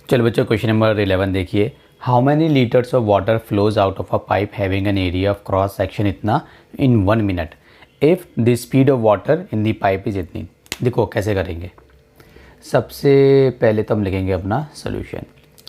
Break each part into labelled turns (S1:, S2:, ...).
S1: चलो बच्चों, question number 11 देखिए। How many litres of water flows out of a pipe having an area of cross section इतना इन 1 minute if the speed of water in the pipe is इतनी। देखो कैसे करेंगे। सबसे पहले तो हम लिखेंगे अपना सोल्यूशन।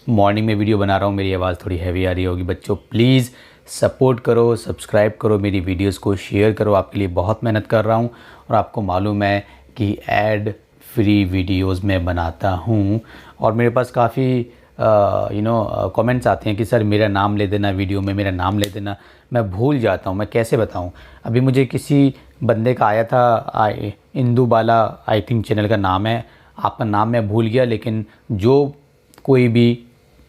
S1: मॉर्निंग में वीडियो बना रहा हूँ, मेरी आवाज़ थोड़ी हैवी आ रही होगी। बच्चों प्लीज़ सपोर्ट करो, सब्सक्राइब करो, मेरी वीडियोस को शेयर करो। आपके लिए बहुत मेहनत कर रहा हूँ और आपको मालूम है कि ऐड फ्री वीडियोस मैं बनाता हूँ और मेरे पास काफ़ी कमेंट्स आते हैं कि सर मेरा नाम ले देना, वीडियो में मेरा नाम ले देना। मैं भूल जाता हूँ, मैं कैसे बताऊँ। अभी मुझे किसी बंदे का आया था, इंदू बाला आई थिंक चैनल का नाम है, आपका नाम मैं भूल गया। लेकिन जो कोई भी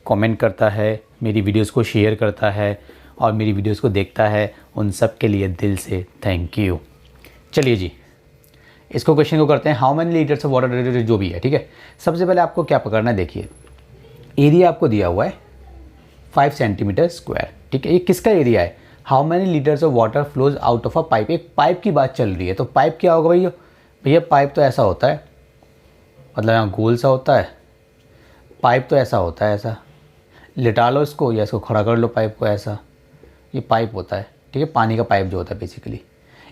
S1: कमेंट करता है, मेरी वीडियोस को शेयर करता है और मेरी वीडियोस को देखता है, उन सब के लिए दिल से थैंक यू। चलिए जी, इसको क्वेश्चन को करते हैं। How many litres of water, जो भी है, ठीक है। सबसे पहले आपको क्या पकड़ना है, देखिए एरिया आपको दिया हुआ है 5 सेंटीमीटर स्क्वायर, ठीक है। ये किसका एरिया है? How many litres of water flows out of a pipe. एक पाइप की बात चल रही है, तो पाइप क्या होगा भैया? भैया पाइप तो ऐसा होता है, मतलब यहाँ गोल सा होता है। पाइप तो ऐसा होता है, ऐसा लिटा लो इसको या इसको खड़ा कर लो पाइप को, ऐसा ये पाइप होता है, ठीक है। पानी का पाइप जो होता है बेसिकली,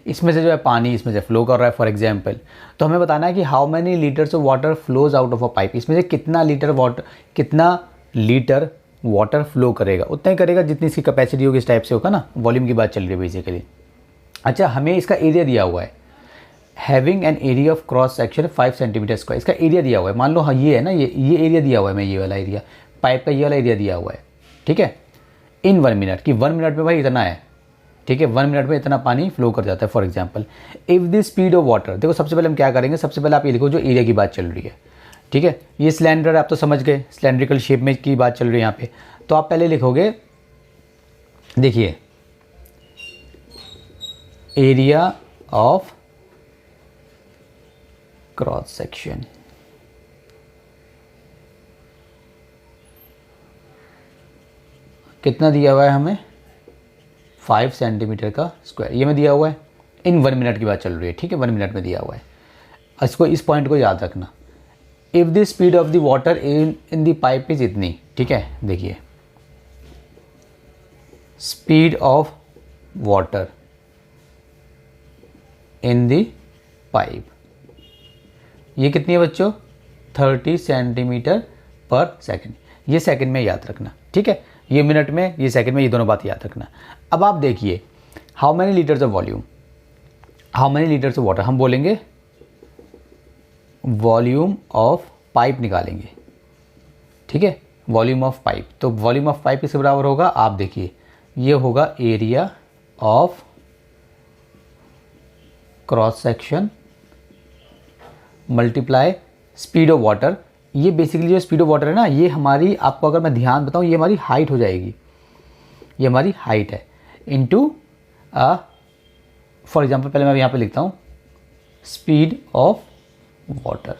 S1: इसमें से जो है पानी इसमें से फ्लो कर रहा है फॉर एग्जांपल। तो हमें बताना है कि how many litres of water flows out of a pipe. इसमें से कितना लीटर वाटर फ्लो करेगा, उतना ही करेगा जितनी इसकी कैपेसिटी होगी। इस टाइप से होगा ना, वॉल्यूम की बात चल रही है बेसिकली। अच्छा, हमें इसका एरिया दिया हुआ है, having an area of cross section 5 centimetre square. इसका एरिया दिया हुआ है, मान लो हाँ ये है ना, ये एरिया दिया हुआ है, मैं ये वाला एरिया, पाइप का ये वाला एरिया दिया हुआ है, ठीक है। इन 1 मिनट की 1 मिनट में भाई इतना है, ठीक है। 1 मिनट में इतना पानी फ्लो कर जाता है for example. If the speed of water, देखो सबसे पहले हम क्या करेंगे, सबसे पहले आप ये लिखो जो एरिया की बात चल रही है, ठीक है। ये सिलेंडर आप तो समझ गए, सिलेंड्रिकल शेप में की बात चल रही है यहाँ पे। तो आप पहले लिखोगे, देखिए एरिया ऑफ क्रॉस सेक्शन, कितना दिया हुआ है हमें? 5 सेंटीमीटर का स्क्वायर, ये में दिया हुआ है। इन 1 मिनट की बात चल रही है, ठीक है, 1 मिनट में दिया हुआ है। इसको, इस पॉइंट को याद रखना। If the speed of the water in the pipe is इतनी, ठीक है। देखिए speed of water in the pipe, ये कितनी है बच्चों? 30 सेंटीमीटर पर सेकेंड। ये सेकेंड में याद रखना, ठीक है। ये मिनट में, ये सेकंड में, ये दोनों बात याद रखना। अब आप देखिए how many litres of volume, how many litres of water, हम बोलेंगे वॉल्यूम ऑफ पाइप निकालेंगे, ठीक है। वॉल्यूम ऑफ पाइप, तो वॉल्यूम ऑफ पाइप किसके बराबर होगा? आप देखिए ये होगा area of cross section multiply speed of water. ये बेसिकली जो स्पीड ऑफ वाटर है ना, ये हमारी, आपको अगर मैं ध्यान बताऊं, ये हमारी हाइट हो जाएगी, ये हमारी हाइट है, इनटू फॉर एग्जांपल पहले मैं यहाँ पे लिखता हूँ स्पीड ऑफ वाटर,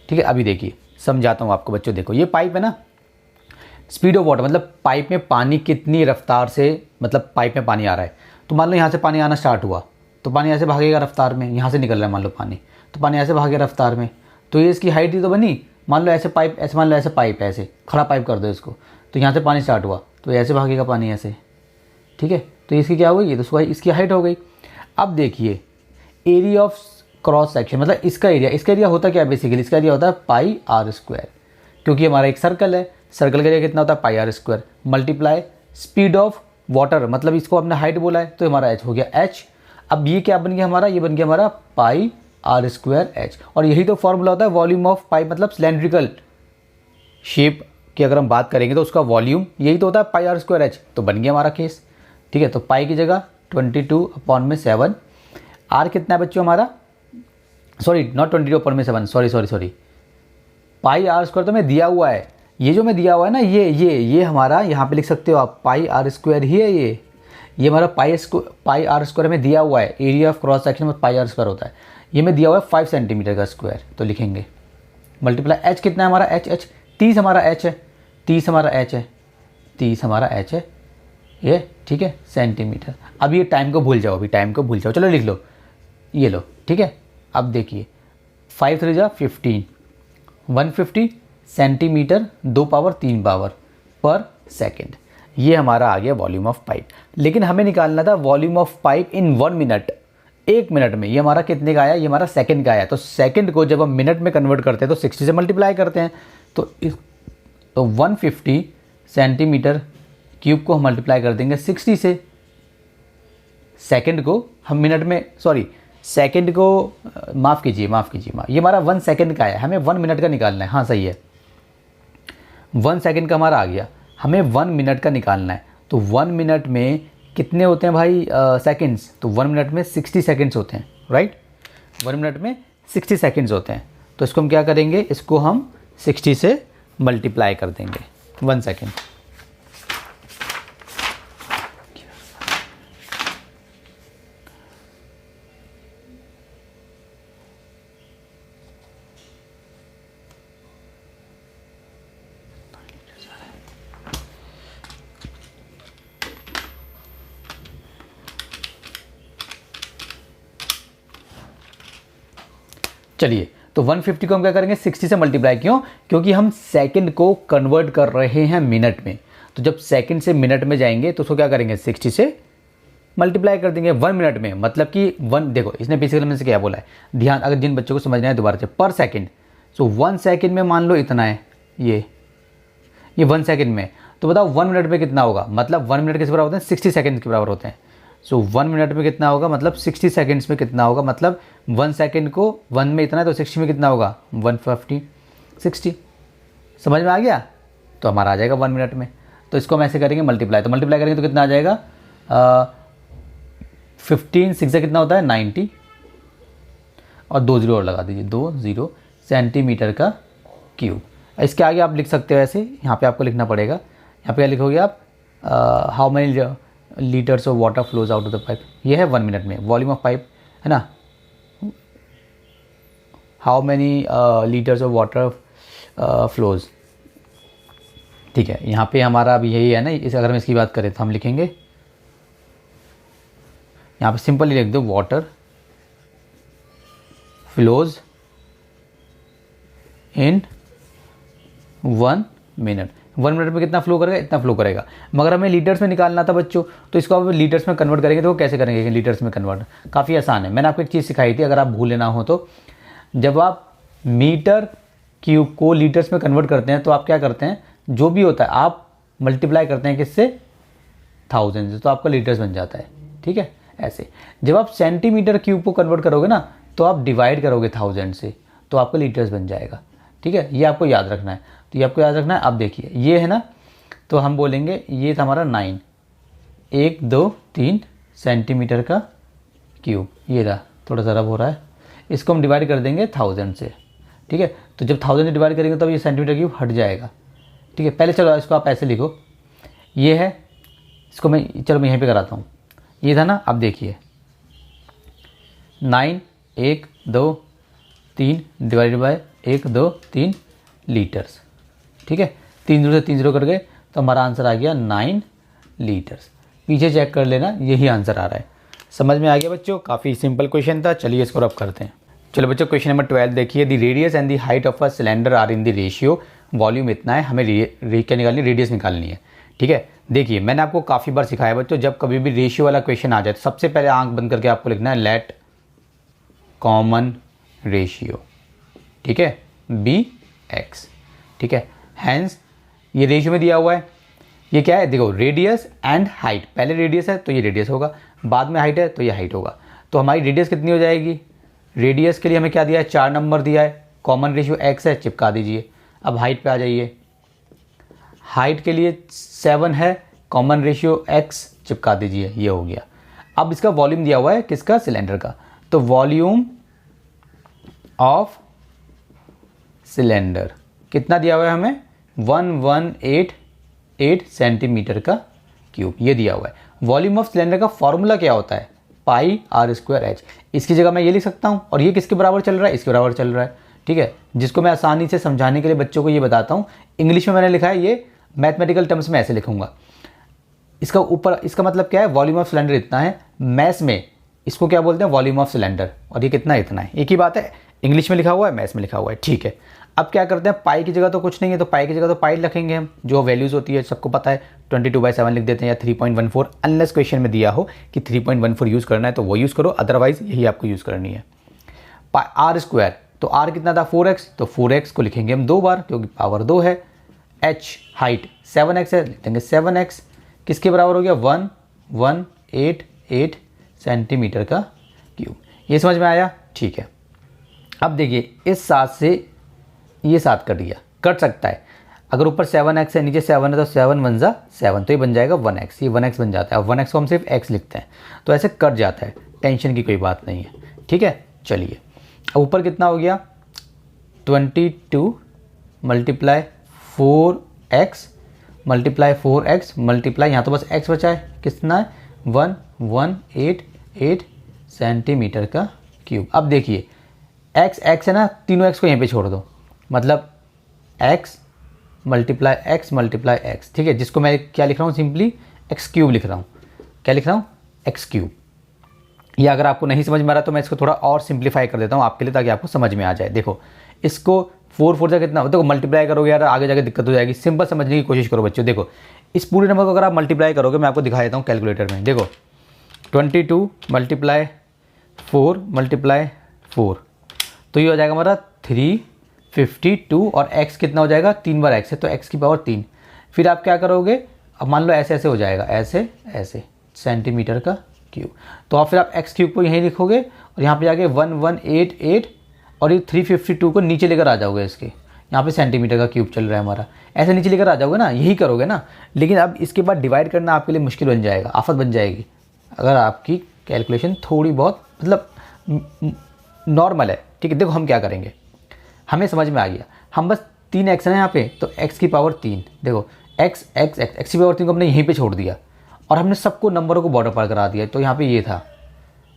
S1: ठीक है। अभी देखिए समझाता हूँ आपको बच्चों। देखो ये पाइप है ना, स्पीड ऑफ वाटर मतलब पाइप में पानी कितनी रफ्तार से, मतलब पाइप में पानी आ रहा है। तो मान लो यहाँ से पानी आना स्टार्ट हुआ, तो पानी ऐसे भागेगा रफ्तार में, यहाँ से निकल रहा है मान लो पानी, तो पानी ऐसे भागेगा रफ्तार में, तो ये इसकी हाइट ही तो बनी। मान लो ऐसे पाइप, ऐसे मान लो ऐसे पाइप है, ऐसे खड़ा पाइप कर दो इसको, तो यहाँ से पानी स्टार्ट हुआ, तो ऐसे भागेगा पानी ऐसे, ठीक है। तो इसकी क्या हो गई? तो इसकी हाइट हो गई। अब देखिए एरिया ऑफ क्रॉस सेक्शन, मतलब इसका एरिया होता क्या है बेसिकली? इसका एरिया होता है पाई आर स्क्वायर, क्योंकि हमारा एक सर्कल है, सर्कल का एरिया कितना होता है? Pi r square multiply speed of water, मतलब इसको हमने हाइट बोला है तो हमारा एच हो गया एच। अब ये क्या बन गया हमारा? ये बन गया हमारा पाई आर स्क्वायर एच। और यही तो फॉर्मूला होता है वॉल्यूम ऑफ पाइप, मतलब सिलेंड्रिकल शेप की अगर हम बात करेंगे तो उसका वॉल्यूम यही तो होता है पाई आर स्क्वायर एच। तो बन गया हमारा केस, ठीक है। तो पाई की जगह 22/7, आर कितना है बच्चों हमारा? Sorry not 22/7, sorry pi r square तो मैं दिया हुआ है, ये जो मैं दिया हुआ है ना, ये हमारा यहाँ पे लिख सकते हो आप, पाई आर स्क्वायर ही है ये हमारा पाई आर स्क्वायर में दिया हुआ है। एरिया ऑफ क्रॉस सेक्शन में पाई आर स्क्वायर होता है, ये में दिया हुआ है 5 सेंटीमीटर का स्क्वायर, तो लिखेंगे मल्टीप्लाई एच कितना है हमारा? एच 30 हमारा एच है, 30 हमारा एच है ये, ठीक है, सेंटीमीटर। अब ये टाइम को भूल जाओ, अभी टाइम को भूल जाओ, चलो लिख लो, ये लो, ठीक है। अब देखिए 5 3 जा 15, 150 सेंटीमीटर 2 पावर 3 पावर पर सेकेंड। ये हमारा आ गया वॉल्यूम ऑफ पाइप। लेकिन हमें निकालना था volume of pipe in 1 minute, 1 minute में। ये हमारा कितने का आया, ये हमारा सेकंड का आया। तो सेकंड को जब हम मिनट में कन्वर्ट करते हैं तो 60 से मल्टीप्लाई करते हैं। तो 150 सेंटीमीटर क्यूब को हम मल्टीप्लाई कर देंगे 60 से। सेकंड को हम मिनट में, सॉरी सेकंड को माफ़ कीजिए, ये हमारा 1 सेकंड का है, हमें 1 मिनट का निकालना है। हाँ सही है, 1 सेकंड का हमारा आ गया, हमें 1 मिनट का निकालना है। तो 1 मिनट में कितने होते हैं भाई सेकंड्स? तो 1 मिनट में 60 सेकंड्स होते हैं, राइट। 1 मिनट में 60 सेकंड्स होते हैं। तो इसको हम क्या करेंगे, इसको हम 60 से मल्टीप्लाई कर देंगे 1 सेकंड। चलिए, तो 150 को हम क्या करेंगे 60 से मल्टीप्लाई। क्यों? क्योंकि हम सेकंड को कन्वर्ट कर रहे हैं मिनट में। तो जब सेकंड से मिनट में जाएंगे तो उसको क्या करेंगे 60 से मल्टीप्लाई कर देंगे 1 मिनट में। मतलब कि 1, देखो इसने बेसिकली में से क्या बोला है, ध्यान, अगर जिन बच्चों को समझना है दोबारा से, पर सेकंड। सो 1 सेकंड में मान लो इतना है, ये 1 सेकंड में। तो बताओ 1 मिनट में कितना होगा? मतलब 1 मिनट किस बराबर होते हैं? 60 सेकंड के बराबर होते हैं। सो 1 मिनट में कितना होगा? मतलब 60 सेकंड्स में कितना होगा? मतलब 1 सेकंड को 1 में इतना है तो 60 में कितना होगा? 150 60। समझ में आ गया? तो हमारा आ जाएगा 1 मिनट में। तो इसको हम ऐसे करेंगे मल्टीप्लाई। तो मल्टीप्लाई करेंगे तो कितना आ जाएगा? 15 6 से कितना होता है? 90 और 2 जीरो और लगा दीजिए, 2 जीरो सेंटीमीटर का क्यूब। इसके आगे आप लिख सकते हो ऐसे, यहाँ पे आपको लिखना पड़ेगा। यहाँ पे क्या लिखोगे आप? How many litres of water flows out of the pipe. ये है 1 मिनट में वॉल्यूम ऑफ पाइप, है ना। How many litres of water flows. ठीक है, यहाँ पे हमारा अभी यही है ना। इस अगर हम इसकी बात करें तो हम लिखेंगे, यहाँ पे सिंपली लिख दो water flows in 1 minute. 1 minute में कितना फ्लो करेगा? इतना फ्लो करेगा। मगर हमें लीटर्स में निकालना था बच्चों, तो इसको आप लीटर्स में कन्वर्ट करेंगे तो कैसे करेंगे लीटर्स में कन्वर्ट? काफ़ी आसान है। मैंने आपको एक चीज़ सिखाई थी, अगर आप भूल लेना हो तो, जब आप मीटर क्यूब को लीटर्स में कन्वर्ट करते हैं तो आप क्या करते हैं, जो भी होता है आप मल्टीप्लाई करते हैं किससे? 1000 से, तो आपका लीटर्स बन जाता है। ठीक है, ऐसे। जब आप सेंटीमीटर क्यूब को कन्वर्ट करोगे ना तो आप डिवाइड करोगे 1000 से, तो आपका लीटर्स बन जाएगा। ठीक है, ये आपको याद रखना है। तो ये आपको याद रखना है। अब देखिए ये है ना, तो हम बोलेंगे ये था हमारा 9, 1 2 3 सेंटीमीटर का क्यूब। ये था, थोड़ा सा रब हो रहा है। इसको हम डिवाइड कर देंगे 1000 से। ठीक है, तो जब 1000 से डिवाइड करेंगे तब ये सेंटीमीटर क्यूब हट जाएगा। ठीक है, पहले चलो इसको आप ऐसे लिखो, ये है, इसको मैं यहीं पे कराता हूँ। ये था ना, अब देखिए 9 1 2 3 डिवाइडेड बाय 1 2 3 लीटर्स। ठीक है, 3 जीरो से 3 जीरो कर गए तो हमारा आंसर आ गया 9 लीटर्स। पीछे चेक कर लेना, यही आंसर आ रहा है। समझ में आ गया बच्चों? काफ़ी सिंपल क्वेश्चन था। चलिए इसको रब करते हैं। चलो बच्चों, क्वेश्चन नंबर 12 देखिए। The radius and the height of a cylinder are in the ratio. Volume इतना है, हमें क्या निकालनी, रेडियस निकालनी है। ठीक है, देखिए मैंने आपको काफ़ी बार सिखाया बच्चों, जब कभी भी रेशियो वाला क्वेश्चन आ जाए तो सबसे पहले आंख बंद करके आपको लिखना है लेट कॉमन रेशियो। ठीक है, बी एक्स। ठीक है, हैंस ये रेशियो में दिया हुआ है। ये क्या है? देखो, रेडियस एंड हाइट। पहले रेडियस है तो ये रेडियस होगा, बाद में हाइट है तो ये हाइट होगा। तो हमारी रेडियस कितनी हो जाएगी? रेडियस के लिए हमें क्या दिया है? 4 नंबर दिया है। कॉमन रेशियो एक्स है, चिपका दीजिए। अब हाइट पे आ जाइए। हाइट के लिए 7 है, कॉमन रेशियो एक्स, चिपका दीजिए। ये हो गया। अब इसका वॉल्यूम दिया हुआ है, किसका? सिलेंडर का। तो वॉल्यूम ऑफ सिलेंडर कितना दिया हुआ है हमें? 1188 सेंटीमीटर का क्यूब, ये दिया हुआ है। वॉल्यूम ऑफ सिलेंडर का फॉर्मूला क्या होता है? Pi r square H. इसकी जगह मैं ये लिख सकता हूँ, और ये किसके बराबर चल रहा है? इसके बराबर चल रहा है। ठीक है, जिसको मैं आसानी से समझाने के लिए बच्चों को ये बताता हूँ। इंग्लिश में मैंने लिखा है, ये मैथमेटिकल टर्म्स में ऐसे लिखूंगा। इसका ऊपर, इसका मतलब क्या है? वॉल्यूम ऑफ सिलेंडर इतना है। मैथ्स में इसको क्या बोलते हैं? Volume of cylinder. और ये कितना? इतना है। एक ही बात है, इंग्लिश में लिखा हुआ है, मैथ्स में लिखा हुआ है। ठीक है, अब क्या करते हैं, पाई की जगह तो कुछ नहीं है तो पाई की जगह तो पाई रखेंगे हम, जो वैल्यूज़ होती है सबको पता है, 22/7 लिख देते हैं या 3.14, अनलेस क्वेश्चन में दिया हो कि 3.14 यूज़ करना है तो वो यूज़ करो, अदरवाइज यही आपको यूज़ करनी है। आर स्क्वायर, तो आर कितना था 4x, तो 4x को लिखेंगे हम 2 बार क्योंकि पावर 2 है। h हाइट 7x है, लिख देंगे 7x, किसके बराबर हो गया 1188 सेंटीमीटर का क्यूब। ये समझ में आया, ठीक है। अब देखिए इस 7 से ये 7 कट गया, कट सकता है, अगर ऊपर 7x है नीचे 7 है तो 7 1 जा 7, तो ये बन जाएगा 1x, ये 1x बन जाता है। अब 1x को हम सिर्फ x लिखते हैं तो ऐसे कट जाता है, टेंशन की कोई बात नहीं है, ठीक है। चलिए अब ऊपर कितना हो गया 22 multiply 4x multiply 4x multiply, यहाँ तो बस x बचा है, कितना है 1188 सेंटीमीटर का क्यूब। अब देखिए x है ना, तीनों x को यहीं पे छोड़ दो, मतलब x मल्टीप्लाई x, ठीक है, जिसको मैं क्या लिख रहा हूँ सिंपली एक्स क्यूब लिख रहा हूँ। क्या लिख रहा हूँ एक्स क्यूब। या अगर आपको नहीं समझ में आ रहा तो मैं इसको थोड़ा और सिंप्लीफाई कर देता हूँ आपके लिए ताकि आपको समझ में आ जाए। देखो इसको 4 से कितना, देखो मल्टीप्लाई करोगे यार आगे जाके दिक्कत हो जाएगी, सिंपल समझने की कोशिश करो बच्चों। देखो इस पूरे नंबर को अगर आप मल्टीप्लाई करोगे, मैं आपको दिखा देता हूँ कैलकुलेटर में, देखो 22 मल्टीप्लाई 4 मल्टीप्लाई 4, तो ये हो जाएगा हमारा 352 और x कितना हो जाएगा 3 बार x है तो x की पावर 3। फिर आप क्या करोगे, अब मान लो ऐसे ऐसे हो जाएगा, ऐसे सेंटीमीटर का क्यूब, तो आप फिर आप x क्यूब को यहीं लिखोगे और यहाँ पे जाके 1188 और ये 352 को नीचे लेकर आ जाओगे, इसके यहाँ पे सेंटीमीटर का क्यूब चल रहा है हमारा, ऐसे नीचे लेकर आ जाओगे ना, यही करोगे ना। लेकिन अब इसके बाद डिवाइड करना आपके लिए मुश्किल बन जाएगा, आफत बन जाएगी, अगर आपकी कैलकुलेशन थोड़ी बहुत मतलब नॉर्मल है, ठीक है। देखो हम क्या करेंगे, हमें समझ में आ गया, हम बस 3x है यहाँ पे तो x की पावर 3, देखो x की पावर 3 को हमने यहीं पे छोड़ दिया और हमने सबको नंबरों को बॉर्डर पार करा दिया। तो यहाँ पे ये था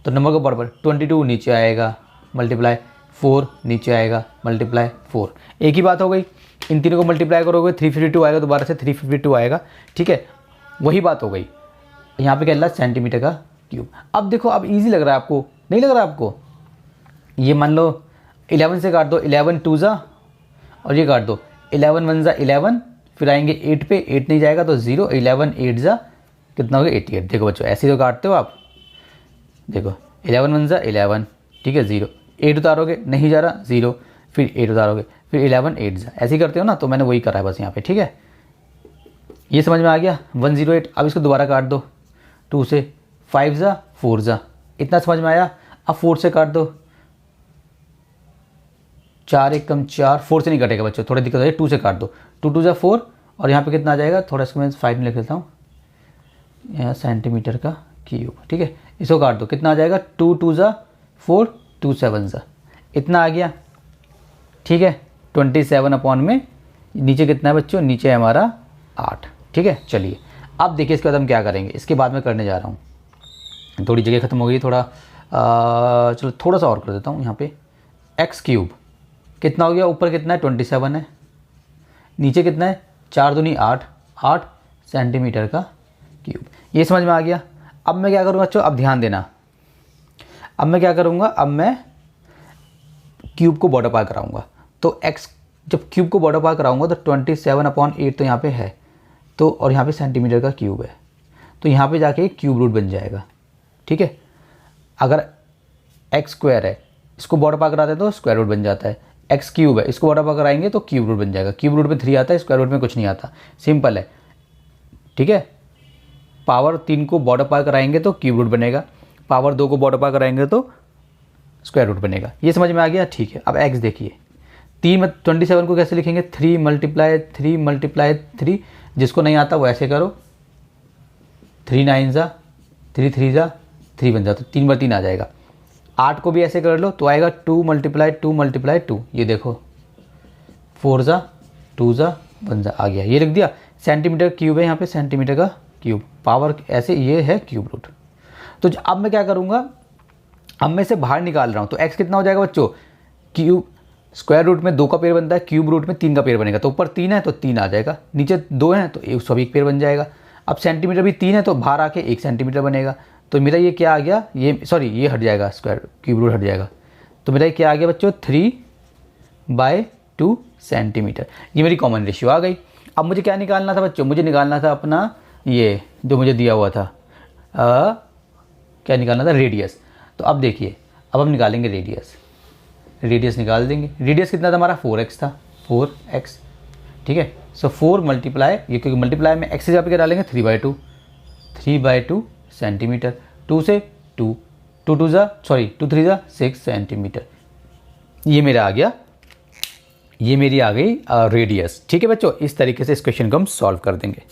S1: तो नंबर को बॉर्डर पर 22 नीचे आएगा मल्टीप्लाई 4 नीचे आएगा मल्टीप्लाई 4, एक ही बात हो गई। इन तीनों को मल्टीप्लाई करोगे 352 आएगा, दोबारा से 352 आएगा, ठीक है, वही बात हो गई। यहाँ पे क्या लगा सेंटीमीटर का क्यूब। अब देखो अब ईजी लग रहा है आपको, नहीं लग रहा है आपको, ये मान लो 11 से काट दो, 11 2 जा और ये काट दो 11 1 जा 11, फिर आएंगे 8 पे, 8 नहीं जाएगा तो 0, 11 8 जा कितना हो गया 88। देखो बच्चों ऐसे तो काटते हो आप, देखो 11 1 जा 11, ठीक है 0, 8 उतारोगे नहीं जा रहा 0, फिर 8 उतारोगे फिर 11 8 जा, ऐसे ही करते हो ना, तो मैंने वही करा है बस यहाँ पे, ठीक है। ये समझ में आ गया 108। अब इसको दोबारा काट दो 2 से, 5 जा 4 जा, इतना समझ में आया। अब 4 से काट दो, 4 1 कम 4, 4 से नहीं कटेगा बच्चों, थोड़ी दिक्कत हो जाएगी, 2 से काट दो, 2 2 जा 4 और यहाँ पे कितना आ जाएगा, थोड़ा इसको मैं 5 में लिख लेता हूँ, यहाँ सेंटीमीटर का क्यूब, ठीक है। इसको काट दो, कितना आ जाएगा 2 2 जा 4, 2 7 जा, इतना आ गया, ठीक है। 27 अपॉन में नीचे कितना है बच्चों, नीचे है हमारा 8, ठीक है। चलिए अब देखिए इसके बाद हम क्या करेंगे, इसके बाद मैं करने जा रहा हूँ, थोड़ी जगह ख़त्म हो गई, थोड़ा चलो थोड़ा सा और कर देता हूँ। यहाँ पे एक्स क्यूब कितना हो गया, ऊपर कितना है 27 है, नीचे कितना है 4 दूनी 8, 8 सेंटीमीटर का क्यूब। ये समझ में आ गया। अब मैं क्या करूँगा बच्चों, अब ध्यान देना, अब मैं क्या करूँगा, अब मैं क्यूब को बॉर्डर पार कराऊँगा। तो x जब क्यूब को बॉर्डर पार कराऊँगा तो 27/8 तो यहाँ पे है, तो और यहाँ पे सेंटीमीटर का क्यूब है, तो यहाँ पे जाके क्यूब रूट बन जाएगा, ठीक है। अगर x स्क्वायर है, इसको बॉर्डर पार कराते हैं तो स्क्वायर रूट बन जाता है, x क्यूब है, इसको बॉर्डर पार कराएंगे तो क्यूब रूट बन जाएगा। क्यूब रूट में 3 आता है, स्क्वायर रूट में कुछ नहीं आता, सिंपल है, ठीक है। पावर 3 को बॉर्डर पार कराएंगे तो क्यूब रूट बनेगा, पावर 2 को बॉर्डर पार कराएंगे तो स्क्वायर रूट बनेगा। ये समझ में आ गया, ठीक है। अब x देखिए, 27 को कैसे लिखेंगे, 3 मल्टीप्लाई 3, जिसको नहीं आता वो ऐसे करो, 3 9 जा 3 3 जा 3 बन जाता, 3 बार 3 आ जाएगा। 8 को भी ऐसे कर लो तो आएगा 2 मल्टीप्लाई 2, ये देखो 4 जा 2 जा 1 जा आ गया, ये लिख दिया। सेंटीमीटर क्यूब है यहाँ पे, सेंटीमीटर का क्यूब, पावर ऐसे ये है क्यूब रूट। तो अब मैं क्या करूँगा, अब मैं इसे बाहर निकाल रहा हूँ, तो x कितना हो जाएगा बच्चों, क्यूब स्क्वायर रूट में 2 का पेयर बनता है, क्यूब रूट में 3 का पेयर बनेगा, तो ऊपर 3 है तो 3 आ जाएगा, नीचे 2 है तो एक सब एक पेयर बन जाएगा। अब सेंटीमीटर भी 3 है तो बाहर आके 1 सेंटीमीटर बनेगा, तो मेरा ये क्या आ गया, ये सॉरी ये हट जाएगा, स्क्वायर क्यूब रूट हट जाएगा, तो मेरा ये क्या आ गया बच्चों 3/2 सेंटीमीटर। ये मेरी कॉमन रेशियो आ गई। अब मुझे क्या निकालना था बच्चों, मुझे निकालना था अपना ये जो मुझे दिया हुआ था, क्या निकालना था, रेडियस। तो अब देखिए, अब हम निकालेंगे रेडियस, रेडियस निकाल देंगे। रेडियस कितना था हमारा, 4x था, 4x, ठीक है। सो 4 मल्टीप्लाई, ये क्योंकि मल्टीप्लाई में x से जहाँ पे क्या डालेंगे 3/2, 3/2 सेंटीमीटर। 2 से 2, 2 3 जा 6 सेंटीमीटर। ये मेरा आ गया, ये मेरी आ गई रेडियस। ठीक है बच्चों, इस तरीके से इस क्वेश्चन को हम सॉल्व कर देंगे।